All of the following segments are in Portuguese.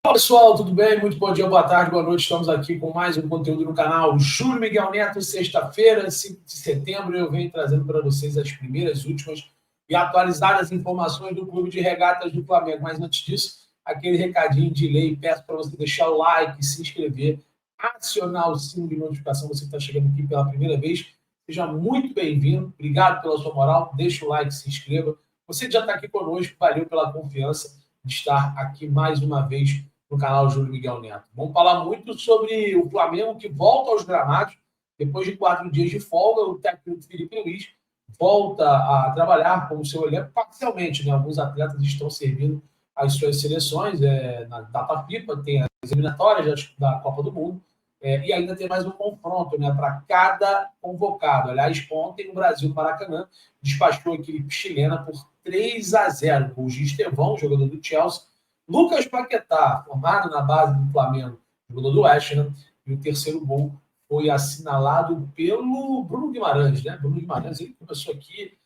Olá, pessoal, tudo bem? Muito bom dia, boa tarde, boa noite. Estamos aqui com mais um conteúdo no canal Júlio Miguel Neto, sexta-feira, 5 de setembro. Eu venho trazendo para vocês as primeiras, últimas e atualizadas informações do Clube de Regatas do Flamengo. Mas antes disso, aquele recadinho de lei, peço para você deixar o like, se inscrever, acionar o sino de notificação. Você que está chegando aqui pela primeira vez, seja muito bem-vindo. Obrigado pela sua moral. Deixa o like, se inscreva. Você que já está aqui conosco, valeu pela confiança de estar aqui mais uma vez no canal Júlio Miguel Neto. Vamos falar muito sobre o Flamengo que volta aos gramados. Depois de 4 dias de folga, o técnico Felipe Luiz volta a trabalhar com o seu elenco parcialmente, né? Alguns atletas estão servindo as suas seleções, na data FIFA, tem as eliminatórias da Copa do Mundo, e ainda tem mais um confronto, né, para cada convocado. Aliás, ontem o Brasil, no Maracanã, despachou a equipe chilena por 3-0, com o Estevão, jogador do Chelsea, Lucas Paquetá, formado na base do Flamengo, jogador do West Ham, e o terceiro gol foi assinalado pelo Bruno Guimarães, né? Bruno Guimarães, ele começou aqui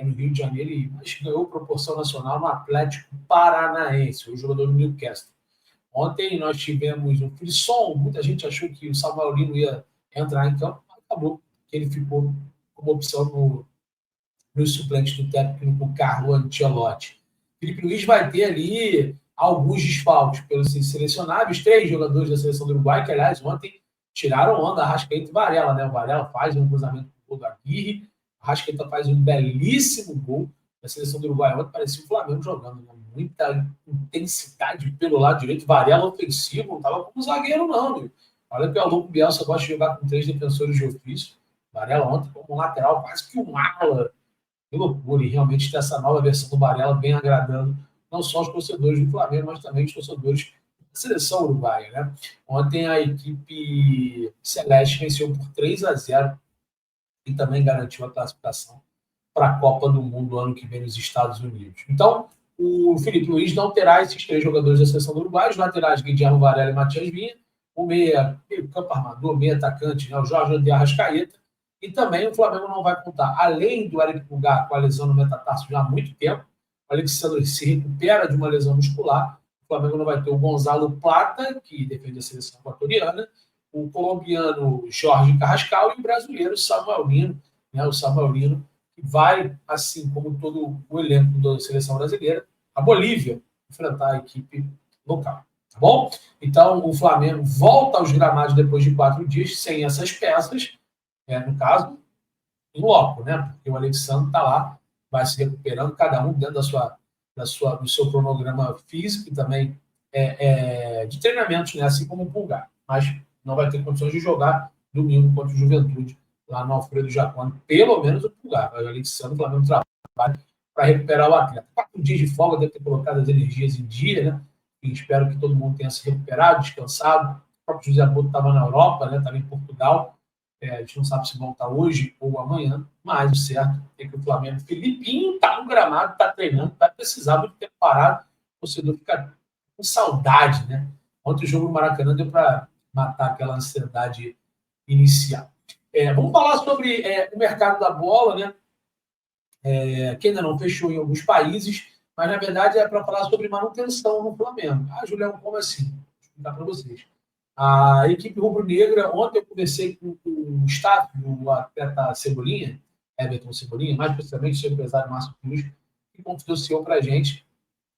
no Rio de Janeiro e ganhou proporção nacional no Atlético Paranaense, o jogador do Newcastle. Ontem nós tivemos um frisson, muita gente achou que o Samuel Lino ia entrar em campo, mas acabou que ele ficou como opção nos suplentes do técnico Carlo Ancelotti. Felipe Luiz vai ter ali alguns desfalques pelos selecionáveis, 3 jogadores da seleção do Uruguai, que, aliás, ontem tiraram onda, Arrascaeta e Varela, né? O Varela faz um cruzamento com o gol do Aguirre, Arrascaeta faz um belíssimo gol da seleção do Uruguai. Ontem parecia o Flamengo jogando, né? Muita intensidade pelo lado direito, Varela ofensivo, não estava como zagueiro, não, meu. Olha que o Alonso Bielsa gosta de jogar com 3 defensores de ofício. Varela ontem como lateral, quase que um ala. Que loucura, e realmente essa nova versão do Varela vem agradando não só os torcedores do Flamengo, mas também os torcedores da seleção uruguaia, né? Ontem a equipe celeste venceu por 3-0 e também garantiu a classificação para a Copa do Mundo ano que vem nos Estados Unidos. Então, o Felipe Luiz não terá esses 3 jogadores da seleção do Uruguai, os laterais Guilherme Varela e Matias Vinha, o meio campo armador, meio atacante, né, o Jorge André Arrascaeta. E também o Flamengo não vai contar, além do Eric Pulgar com a lesão no metatarso já há muito tempo, o Alexandre se recupera de uma lesão muscular, o Flamengo não vai ter o Gonzalo Plata, que defende a seleção equatoriana, o colombiano Jorge Carrascal e o brasileiro Samuel Lino, né, o Samuel Lino, que vai, assim como todo o elenco da seleção brasileira, a Bolívia, enfrentar a equipe local. Tá bom? Então, o Flamengo volta aos gramados depois de 4 dias, sem essas peças, no caso, em loco, né? Porque o Alexandre está lá, vai se recuperando, cada um dentro do seu cronograma físico e também de treinamentos, né? Assim como o Pulgar. Mas não vai ter condições de jogar domingo contra o Juventude, lá no Alfredo Jaconi, pelo menos o Pulgar. O Alexandre, o Flamengo trabalha para recuperar o atleta. 4 dias de folga, deve ter colocado as energias em dia, né? E espero que todo mundo tenha se recuperado, descansado. O próprio José Boto estava na Europa, né? Estava em Portugal. A gente não sabe se volta hoje ou amanhã, mas o certo é que o Flamengo, Felipinho, está no gramado, está treinando, vai precisar muito tempo parado, o torcedor fica com saudade, né? Ontem o jogo no Maracanã deu para matar aquela ansiedade inicial. Vamos falar sobre o mercado da bola, né? Que ainda não fechou em alguns países, mas na verdade é para falar sobre manutenção no Flamengo. Ah, Julião, como assim? Vou explicar para vocês. A equipe rubro-negra, ontem eu conversei com o staff do atleta Cebolinha, Everton Cebolinha, mais precisamente o seu empresário Márcio Cruz, que confidenciou para a gente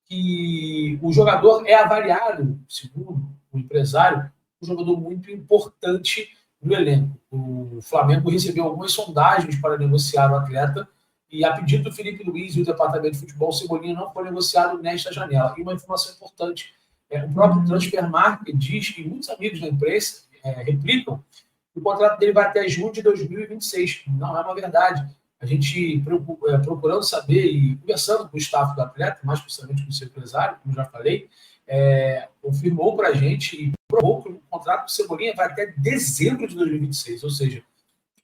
que o jogador é avaliado, segundo o empresário, um jogador muito importante no elenco. O Flamengo recebeu algumas sondagens para negociar o atleta e, a pedido do Felipe Luiz e o departamento de futebol, o Cebolinha não foi negociado nesta janela. E uma informação importante, o próprio Transfermarkt diz que muitos amigos da imprensa replicam que o contrato dele vai até junho de 2026. Não é uma verdade. A gente procurando saber e conversando com o staff do atleta, mais precisamente com o seu empresário, como já falei, confirmou para a gente e provou que o contrato do Cebolinha vai até dezembro de 2026. Ou seja,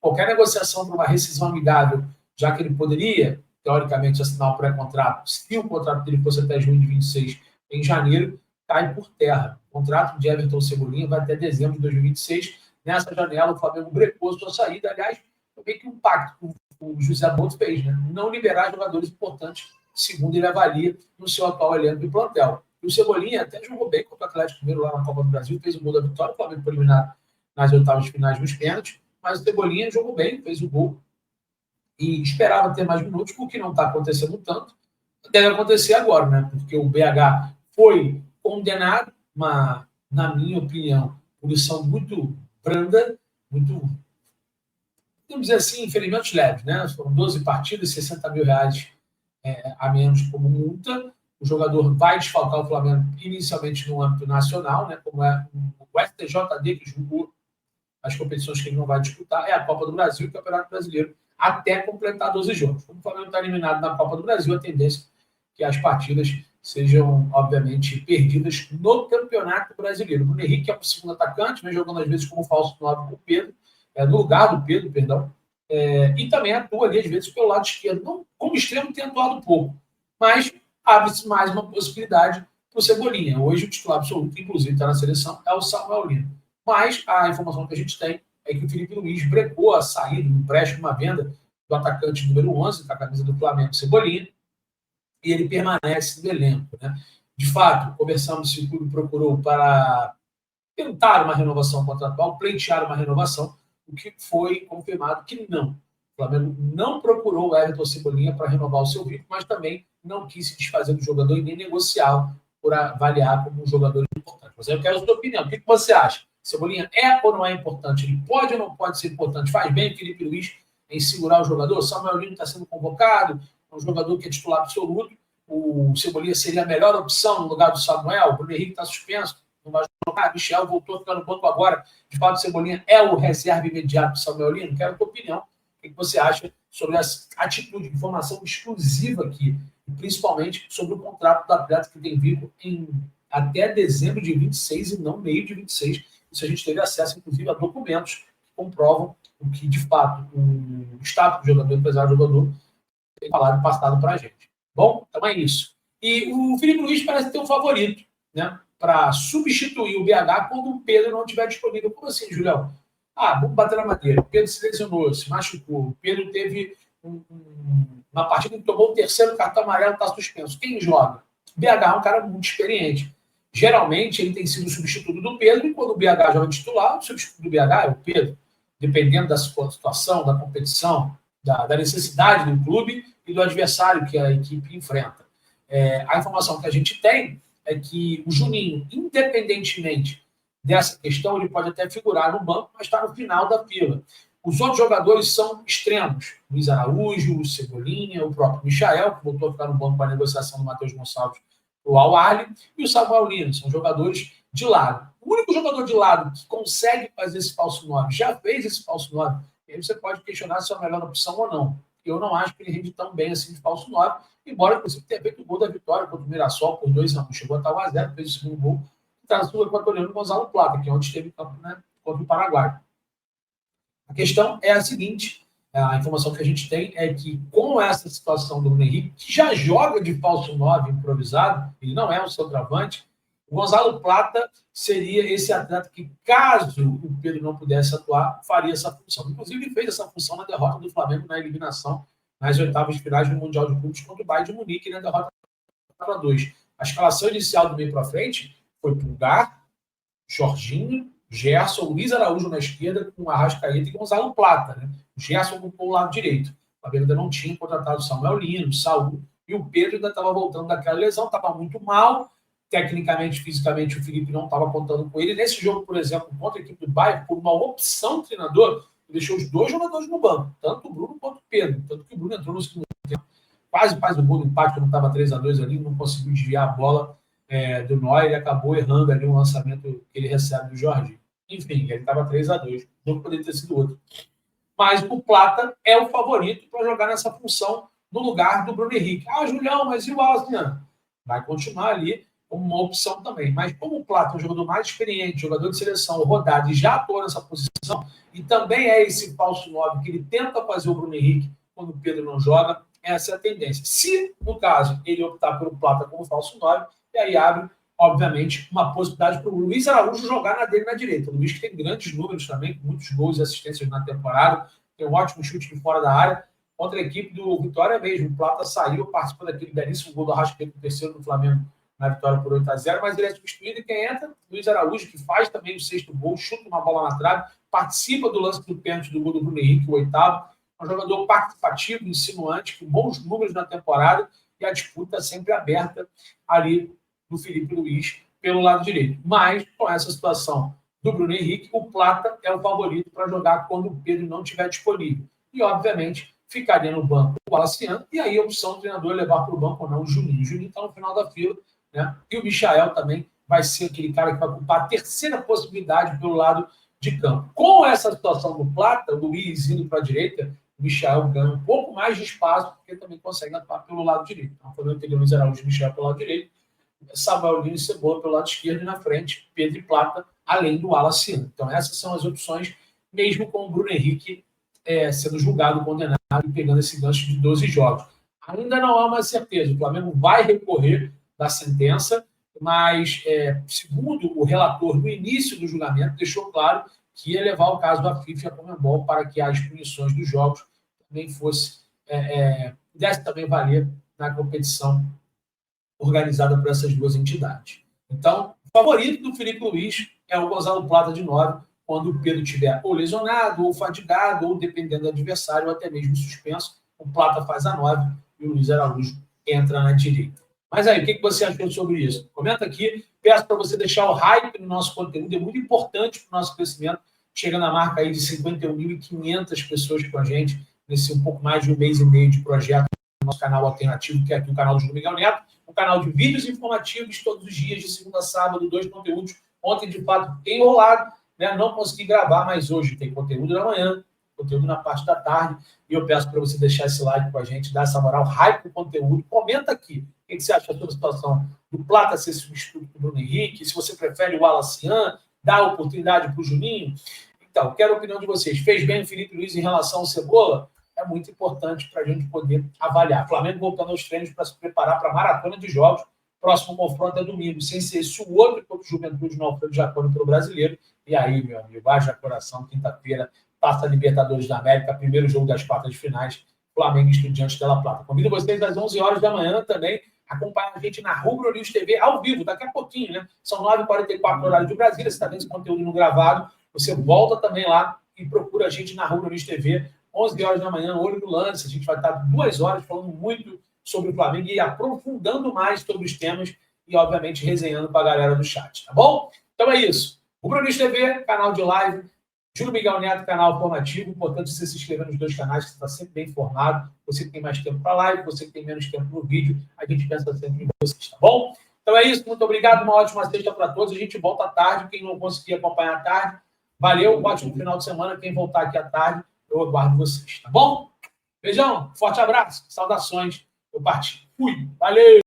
qualquer negociação para uma rescisão amigável, já que ele poderia, teoricamente, assinar o pré-contrato, se o contrato dele fosse até junho de 26, em janeiro, cai por terra. O contrato de Everton Cebolinha vai até dezembro de 2026. Nessa janela, o Flamengo brecou sua saída. Aliás, também que um pacto com o José Boto fez, né? Não liberar jogadores importantes, segundo ele avalia, no seu atual elenco e plantel. E o Cebolinha até jogou bem contra o Atlético Mineiro lá na Copa do Brasil, fez o gol da vitória, o Flamengo foi eliminado nas oitavas de finais nos pênaltis, mas o Cebolinha jogou bem, fez o gol e esperava ter mais minutos, o que não está acontecendo tanto. Deve acontecer agora, né? Porque o BH foi condenado, na minha opinião, punição muito branda, muito, vamos dizer assim, ferimentos leves, né? Foram 12 partidas, 60 mil reais a menos como multa. O jogador vai desfalcar o Flamengo inicialmente no âmbito nacional, né? Como é o STJD que julgou as competições que ele não vai disputar, é a Copa do Brasil e o Campeonato Brasileiro, até completar 12 jogos. Como o Flamengo está eliminado na Copa do Brasil, a tendência é que as partidas sejam, obviamente, perdidas no Campeonato Brasileiro. O Bruno Henrique é o segundo atacante, vem jogando às vezes como falso 9 com o Pedro, no lugar do Pedro, perdão, e também atua ali, às vezes, pelo lado esquerdo. Não, como extremo, tem atuado pouco, mas abre-se mais uma possibilidade para o Cebolinha. Hoje, o titular absoluto, que inclusive está na seleção, é o Samuel Lino. Mas a informação que a gente tem é que o Felipe Luiz brecou a saída, um empréstimo, uma venda do atacante número 11, com a camisa do Flamengo, Cebolinha, e ele permanece no elenco, né? De fato, conversamos se o clube procurou para tentar uma renovação contratual, pleitear uma renovação, o que foi confirmado que não. O Flamengo não procurou o Everton Cebolinha para renovar o seu vínculo, mas também não quis se desfazer do jogador e nem negociá-lo por avaliar como um jogador importante. Mas eu quero a sua opinião. O que você acha? Cebolinha é ou não é importante? Ele pode ou não pode ser importante? Faz bem o Felipe Luiz em segurar o jogador? Samuel Lino está sendo convocado, é um jogador que é titular absoluto. O Cebolinha seria a melhor opção no lugar do Samuel. O Bruno Henrique está suspenso, não vai jogar. Michel voltou a ficar no banco agora. De fato, o Cebolinha é o reserva imediato do Samuel Lino. Quero a tua opinião. O que você acha sobre essa atitude, informação exclusiva aqui, principalmente sobre o contrato do atleta que tem vínculo em até dezembro de 26 e não meio de 26. Isso a gente teve acesso, inclusive, a documentos que comprovam o que, de fato, o status do jogador, empresário do jogador, tem falado e passado para a gente. Bom, então é isso. E o Felipe Luiz parece ter um favorito, né, para substituir o BH quando o Pedro não estiver disponível. Como assim, Julião? Vamos bater na madeira. O Pedro se lesionou, se machucou. O Pedro teve uma partida que tomou o terceiro cartão amarelo, está suspenso. Quem joga? O BH é um cara muito experiente. Geralmente, ele tem sido o substituto do Pedro, e quando o BH joga titular, o substituto do BH é o Pedro, dependendo da situação, da competição, da necessidade do clube e do adversário que a equipe enfrenta. A informação que a gente tem é que o Juninho, independentemente dessa questão, ele pode até figurar no banco, mas está no final da fila. Os outros jogadores são extremos. Luiz Araújo, o Cebolinha, o próprio Michael, que voltou a ficar no banco para a negociação do Matheus Gonçalves o Al-Ahly, e o Samuel Lino, são jogadores de lado. O único jogador de lado que consegue fazer esse falso 9, já fez esse falso 9, e aí você pode questionar se é a melhor opção ou não. Eu não acho que ele rende tão bem assim de falso 9, embora, inclusive, tenha feito o gol da vitória contra o Mirassol por 2-1, chegou a estar 1-0, fez o segundo gol, e está no equatoriano Gonzalo Plata, que é onde esteve o campo, né, contra o Paraguai. A questão é a seguinte, a informação que a gente tem é que, com essa situação do Bruno Henrique, que já joga de falso 9 improvisado, ele não é um centroavante, o Gonzalo Plata seria esse atleta que, caso o Pedro não pudesse atuar, faria essa função. Inclusive, ele fez essa função na derrota do Flamengo na eliminação nas oitavas de finais do Mundial de Clubes contra o Bayern de Munique na derrota 4-2. A escalação inicial do meio para frente foi Pulgar, Jorginho, Gerson, Luiz Araújo na esquerda, com Arrascaeta e Gonzalo Plata, né? O Gerson ocupou o lado direito. O Flamengo ainda não tinha contratado o Samuel Lino, o Saúl, e o Pedro ainda estava voltando daquela lesão, estava muito mal. Tecnicamente, fisicamente, o Felipe não estava contando com ele. Nesse jogo, por exemplo, contra a equipe do Bayern, por uma opção do treinador, ele deixou os dois jogadores no banco, tanto o Bruno quanto o Pedro. Tanto que o Bruno entrou no segundo tempo, quase faz o gol do empate, quando estava 3-2 ali, não conseguiu desviar a bola do Neuer e acabou errando ali um lançamento que ele recebe do Jorginho. Enfim, ele estava 3-2, não poderia ter sido outro. Mas o Plata é o favorito para jogar nessa função no lugar do Bruno Henrique. Julião, mas e o Wallace? Vai continuar ali como uma opção também. Mas como o Plata é um jogador mais experiente, jogador de seleção, rodado, e já atua nessa posição, e também é esse falso 9 que ele tenta fazer o Bruno Henrique quando o Pedro não joga, essa é a tendência. Se, no caso, ele optar pelo Plata como falso 9, e aí abre, obviamente, uma possibilidade para o Luiz Araújo jogar na dele na direita. O Luiz que tem grandes números também, muitos gols e assistências na temporada, tem um ótimo chute de fora da área. Contra a equipe do Vitória mesmo, o Plata saiu, participou daquele belíssimo gol do Arrascaeta, o terceiro do Flamengo na vitória por 8-0, mas ele é substituído e quem entra? Luiz Araújo, que faz também o 6º gol, chuta uma bola na trave, participa do lance do pênalti do gol do Bruno Henrique, o 8º, um jogador participativo, insinuante, com bons números na temporada, e a disputa sempre aberta ali do Felipe Luiz pelo lado direito. Mas, com essa situação do Bruno Henrique, o Plata é o favorito para jogar quando o Pedro não estiver disponível. E, obviamente, ficaria no banco o Alaciano, e aí a opção do treinador é levar para o banco ou não o Juninho. O Juninho está no final da fila, né? E o Michael também vai ser aquele cara que vai ocupar a terceira possibilidade pelo lado de campo. Com essa situação do Plata, o Luiz indo para a direita, o Michael ganha um pouco mais de espaço, porque também consegue atuar pelo lado direito. Então, quando eu tenho o Luiz Araújo e o Michael pelo lado direito, Samuel Lino e Cebola pelo lado esquerdo e na frente, Pedro e Plata, além do Alaciano. Então, essas são as opções, mesmo com o Bruno Henrique sendo julgado, condenado e pegando esse gancho de 12 jogos. Ainda não há uma certeza. O Flamengo vai recorrer da sentença, mas, segundo o relator no início do julgamento, deixou claro que ia levar o caso da FIFA e a Conmebol para que as punições dos jogos também pudesse também valer na competição organizada por essas duas entidades. Então, o favorito do Felipe Luiz é o Gonzalo Plata de 9, quando o Pedro estiver ou lesionado, ou fadigado, ou dependendo do adversário, ou até mesmo suspenso, o Plata faz a 9 e o Luiz Araújo entra na direita. Mas aí, o que você achou sobre isso? Comenta aqui, peço para você deixar o hype no nosso conteúdo, é muito importante para o nosso crescimento, chegando à marca aí de 51.500 pessoas com a gente, nesse um pouco mais de um mês e meio de projeto no nosso canal alternativo, que é aqui o canal do Júlio Miguel Neto, um canal de vídeos informativos todos os dias, de segunda a sábado, 2 conteúdos. Ontem, de fato, enrolado, né? Não consegui gravar, mas hoje tem conteúdo da manhã, conteúdo na parte da tarde, e eu peço para você deixar esse like com a gente, dar essa moral, hype o conteúdo, comenta aqui o que você acha da situação do Plata ser substituto do Bruno Henrique, se você prefere o Alacian, dá a oportunidade para o Juninho. Então, quero a opinião de vocês. Fez bem o Felipe Luiz em relação ao Cebola? É muito importante para a gente poder avaliar. Flamengo voltando aos treinos para se preparar para a maratona de jogos. Próximo confronto é domingo, sem ser esse o outro contra o Juventude no Alfredo Jaconi pelo Brasileiro. E aí, meu amigo, haja coração, quinta-feira, Taça Libertadores da América, primeiro jogo das quartas de finais, Flamengo e Estudiantes de La Plata. Convido vocês às 11 horas da manhã também, acompanhar a gente na Rubro News TV, ao vivo, daqui a pouquinho, né? São 9h44 horário de Brasília, você está vendo esse conteúdo no gravado, você volta também lá e procura a gente na Rubro News TV, 11 horas da manhã, olho no lance. A gente vai estar 2 horas falando muito sobre o Flamengo e aprofundando mais sobre os temas e, obviamente, resenhando para a galera do chat, tá bom? Então é isso. Rubro News TV, canal de live, Júlio Miguel Neto, canal formativo. Importante você se inscrever nos 2 canais, que você está sempre bem informado. Você que tem mais tempo para live, você que tem menos tempo no vídeo, a gente pensa sempre em vocês, tá bom? Então é isso, muito obrigado, uma ótima sexta para todos. A gente volta à tarde, quem não conseguir acompanhar à tarde, valeu, ótimo final de semana. Quem voltar aqui à tarde, eu aguardo vocês, tá bom? Beijão, forte abraço, saudações, eu parti. Fui, valeu!